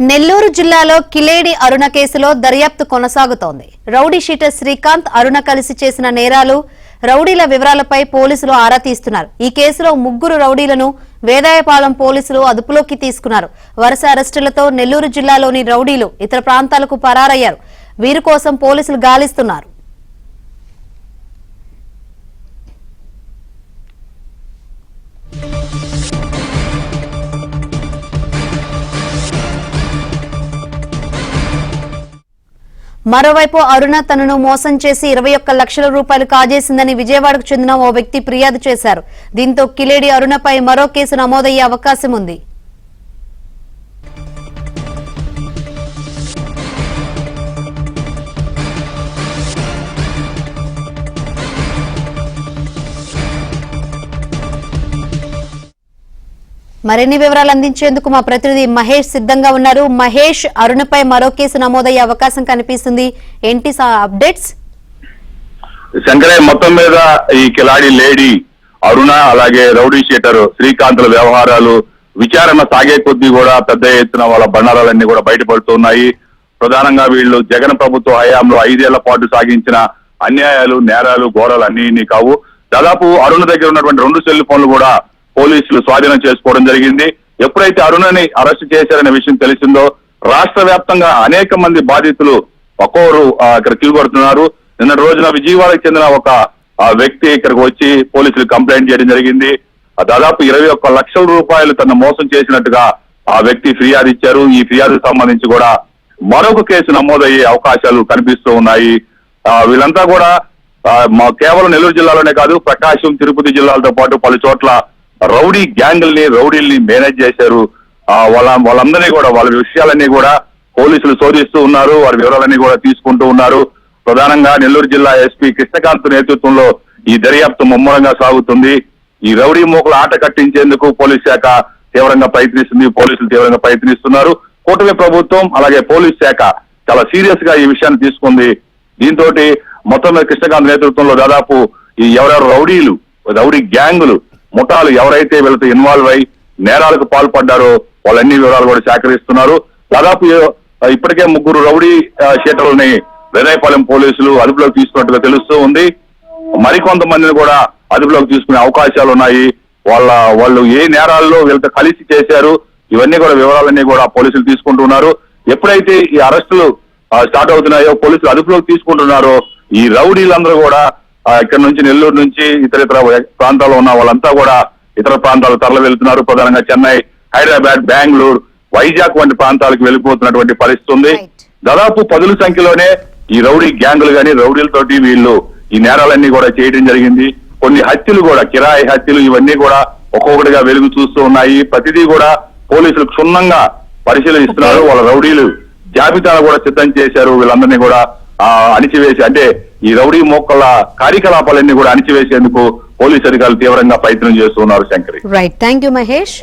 నెల్లూరు జిల్లాలో కిలేడి అరుణ కేసులో దర్యాప్తు కొనసాగుతోంది. రౌడీ షీటర్ శ్రీకాంత్, అరుణ కలిసి చేసిన నేరాలు, రౌడీల వివరాలపై పోలీసులు ఆరా తీస్తున్నారు. ఈ కేసులో 3 రౌడీలను వేదాయపాలెం పోలీసులు అదుపులోకి తీసుకున్నారు. వరుస అరెస్టులతో నెల్లూరు జిల్లాలోని రౌడీలు ఇతర ప్రాంతాలకు పరారయ్యారు. వీరి కోసం పోలీసులు గాలిస్తున్నారు. మరోవైపు అరుణ తనను మోసం చేసి 21 లక్షల రూపాయలు కాజేసిందని విజయవాడకు చెందిన ఓ వ్యక్తి ఫిర్యాదు చేశారు. దీంతో కిలేడి అరుణపై మరో కేసు నమోదయ్యే అవకాశం ఉంది. మరిన్ని వివరాలు అందించేందుకు మా ప్రతినిధి మహేష్ సిద్ధంగా ఉన్నారు. మహేష్, అరుణపై మరో కేసు నమోదయ్యే అవకాశం కనిపిస్తుంది. ఏంటి అప్డేట్స్? శంకరయ్య, మొత్తం మీద ఈ కిలాడి లేడీ అరుణ అలాగే రౌడీ షీటర్ శ్రీకాంత్ల వ్యవహారాలు విచారణ సాగే కొద్దీ కూడా పెద్ద ఎత్తున వాళ్ళ బండారాలన్నీ కూడా బయటపడుతున్నాయి. ప్రధానంగా వీళ్ళు జగన్ ప్రభుత్వ హయాంలో 5 ఏళ్ల పాటు సాగించిన అన్యాయాలు, నేరాలు, ఘోరాలు అన్ని కావు. దాదాపు అరుణ దగ్గర ఉన్నటువంటి 2 సెల్ ఫోన్లు కూడా పోలీసులు స్వాధీనం చేసుకోవడం జరిగింది. ఎప్పుడైతే అరుణని అరెస్ట్ చేశారనే విషయం తెలిసిందో రాష్ట్ర వ్యాప్తంగా అనేక మంది బాధితులు ఒక్కొక్కరు ఇక్కడ తిరుగుబడుతున్నారు. నిన్న రోజున విజయవాడకు చెందిన ఒక వ్యక్తి ఇక్కడికి వచ్చి పోలీసులు కంప్లైంట్ చేయడం జరిగింది. దాదాపు 21 లక్షల రూపాయలు తన మోసం చేసినట్టుగా ఆ వ్యక్తి ఫిర్యాదు ఇచ్చారు. ఈ ఫిర్యాదుకు సంబంధించి కూడా మరొక కేసు నమోదయ్యే అవకాశాలు కనిపిస్తూ ఉన్నాయి. వీళ్ళంతా కూడా కేవలం నెల్లూరు జిల్లాలోనే కాదు, ప్రకాశం, తిరుపతి జిల్లాలతో పాటు పలు చోట్ల రౌడీ రౌడీల్ని మేనేజ్ చేశారు. వాళ్ళందరినీ కూడా వాళ్ళ విషయాలన్నీ కూడా పోలీసులు శోధిస్తూ ఉన్నారు. వారి వివరాలన్నీ కూడా తీసుకుంటూ ఉన్నారు. ప్రధానంగా నెల్లూరు జిల్లా ఎస్పీ కృష్ణకాంత్ నేతృత్వంలో ఈ దర్యాప్తు ముమ్మరంగా సాగుతుంది. ఈ రౌడీ మూకలు ఆట కట్టించేందుకు పోలీస్ శాఖ తీవ్రంగా ప్రయత్నిస్తుంది. పోలీసులు తీవ్రంగా ప్రయత్నిస్తున్నారు. కూటమి ప్రభుత్వం అలాగే పోలీస్ శాఖ చాలా సీరియస్ గా ఈ విషయాన్ని తీసుకుంది. దీంతో మొత్తం మీద కృష్ణకాంత్ నేతృత్వంలో దాదాపు ఈ ఎవరెవరు రౌడీ గ్యాంగులు, ముఠాలు ఎవరైతే వీళ్ళతో ఇన్వాల్వ్ అయి నేరాలకు పాల్పడ్డారో వాళ్ళన్ని వివరాలు కూడా సేకరిస్తున్నారు. దాదాపు ఇప్పటికే 3 రౌడీ షీటర్లని వేదాయపాలెం పోలీసులు అదుపులోకి తీసుకున్నట్టుగా తెలుస్తూ ఉంది. మరికొంతమందిని కూడా అదుపులోకి తీసుకునే అవకాశాలు ఉన్నాయి. వాళ్ళు ఏ నేరాల్లో వీళ్ళతో కలిసి చేశారు, ఇవన్నీ కూడా వివరాలన్నీ కూడా పోలీసులు తీసుకుంటున్నారు. ఎప్పుడైతే ఈ అరెస్టులు స్టార్ట్ అవుతున్నాయో, పోలీసులు అదుపులోకి తీసుకుంటున్నారో, ఈ రౌడీలందరూ కూడా ఇక్కడ నుంచి నెల్లూరు నుంచి ఇతర ప్రాంతాల్లో ఉన్న వాళ్ళంతా కూడా ఇతర ప్రాంతాలు తరలి వెళ్తున్నారు. ప్రధానంగా చెన్నై, హైదరాబాద్, బెంగళూరు, వైజాగ్ వంటి ప్రాంతాలకు వెళ్ళిపోతున్నటువంటి పరిస్థితి ఉంది. దాదాపు 10ల సంఖ్యలోనే ఈ రౌడీ గ్యాంగులు కానీ రౌడీలతోటి వీళ్ళు ఈ నేరాలన్నీ కూడా చేయడం జరిగింది. కొన్ని హత్యలు కూడా, కిరాయి హత్యలు, ఇవన్నీ కూడా ఒక్కొక్కటిగా వెలుగు చూస్తూ ఉన్నాయి. ప్రతిదీ కూడా పోలీసులు క్షుణ్ణంగా పరిశీలిస్తున్నారు. వాళ్ళ రౌడీలు జాబితాను కూడా సిద్ధం చేశారు. వీళ్ళందరినీ కూడా అణిచివేసి, అంటే ఈ రౌడీ మోక్కల కార్యకలాపాలన్నీ కూడా అణిచివేసేందుకు పోలీసు అధికారులు తీవ్రంగా ప్రయత్నం చేస్తున్నారు. Shankari, right, thank you Mahesh.